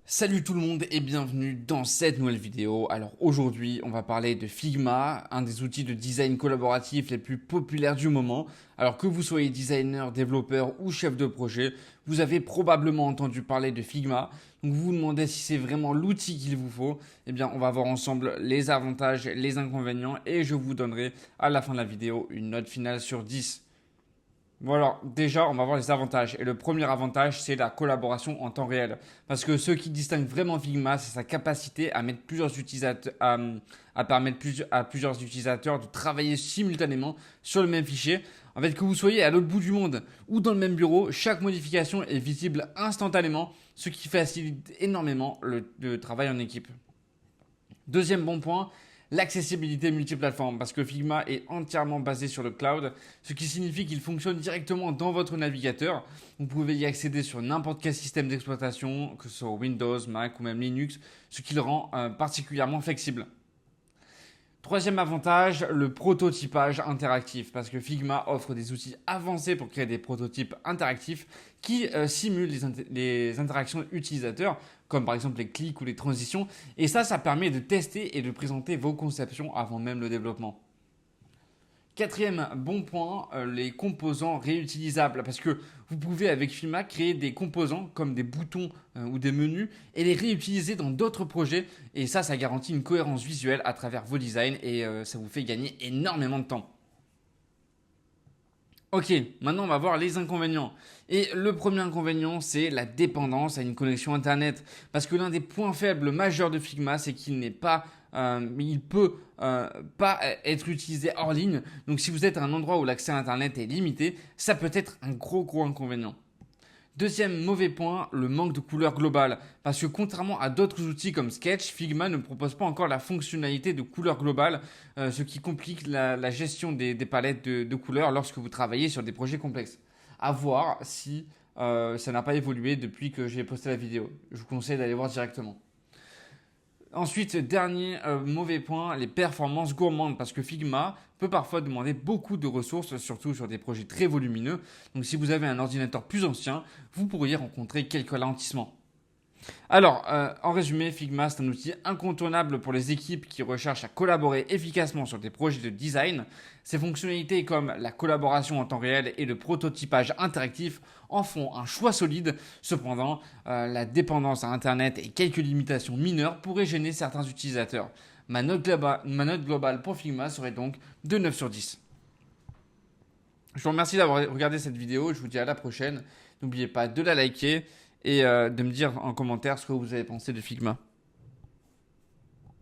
Salut tout le monde et bienvenue dans cette nouvelle vidéo. Alors aujourd'hui on va parler de Figma, un des outils de design collaboratif les plus populaires du moment. Alors que vous soyez designer, développeur ou chef de projet, vous avez probablement entendu parler de Figma. Donc vous vous demandez si c'est vraiment l'outil qu'il vous faut. Eh bien on va voir ensemble les avantages, les inconvénients et je vous donnerai à la fin de la vidéo une note finale sur 10. Voilà, déjà, on va voir les avantages. Et le premier avantage, c'est la collaboration en temps réel. Parce que ce qui distingue vraiment Figma, c'est sa capacité à mettre plusieurs utilisateurs, à permettre à plusieurs utilisateurs de travailler simultanément sur le même fichier. En fait, que vous soyez à l'autre bout du monde ou dans le même bureau, chaque modification est visible instantanément, ce qui facilite énormément le travail en équipe. Deuxième bon point, l'accessibilité multiplateforme, parce que Figma est entièrement basé sur le cloud, ce qui signifie qu'il fonctionne directement dans votre navigateur. Vous pouvez y accéder sur n'importe quel système d'exploitation, que ce soit Windows, Mac ou même Linux, ce qui le rend particulièrement flexible. Troisième avantage, le prototypage interactif, parce que Figma offre des outils avancés pour créer des prototypes interactifs qui simulent les interactions utilisateurs, comme par exemple les clics ou les transitions, et ça permet de tester et de présenter vos conceptions avant même le développement. Quatrième bon point, les composants réutilisables. Parce que vous pouvez avec Figma créer des composants comme des boutons ou des menus et les réutiliser dans d'autres projets. Et ça garantit une cohérence visuelle à travers vos designs et ça vous fait gagner énormément de temps. Ok, maintenant on va voir les inconvénients. Et le premier inconvénient, c'est la dépendance à une connexion Internet. Parce que l'un des points faibles majeurs de Figma, c'est qu'il n'est pas, il peut pas être utilisé hors ligne. Donc si vous êtes à un endroit où l'accès à Internet est limité, ça peut être un gros inconvénient. Deuxième mauvais point, le manque de couleur globale. Parce que contrairement à d'autres outils comme Sketch, Figma ne propose pas encore la fonctionnalité de couleur globale, ce qui complique la gestion des palettes de couleurs lorsque vous travaillez sur des projets complexes. À voir si ça n'a pas évolué depuis que j'ai posté la vidéo. Je vous conseille d'aller voir directement. Ensuite, dernier mauvais point, les performances gourmandes, parce que Figma peut parfois demander beaucoup de ressources, surtout sur des projets très volumineux. Donc si vous avez un ordinateur plus ancien, vous pourriez rencontrer quelques ralentissements. Alors, en résumé, Figma, c'est un outil incontournable pour les équipes qui recherchent à collaborer efficacement sur des projets de design. Ses fonctionnalités comme la collaboration en temps réel et le prototypage interactif en font un choix solide. Cependant, la dépendance à Internet et quelques limitations mineures pourraient gêner certains utilisateurs. Ma note globale pour Figma serait donc de 9 sur 10. Je vous remercie d'avoir regardé cette vidéo. Je vous dis à la prochaine. N'oubliez pas de la liker et de me dire en commentaire ce que vous avez pensé de Figma.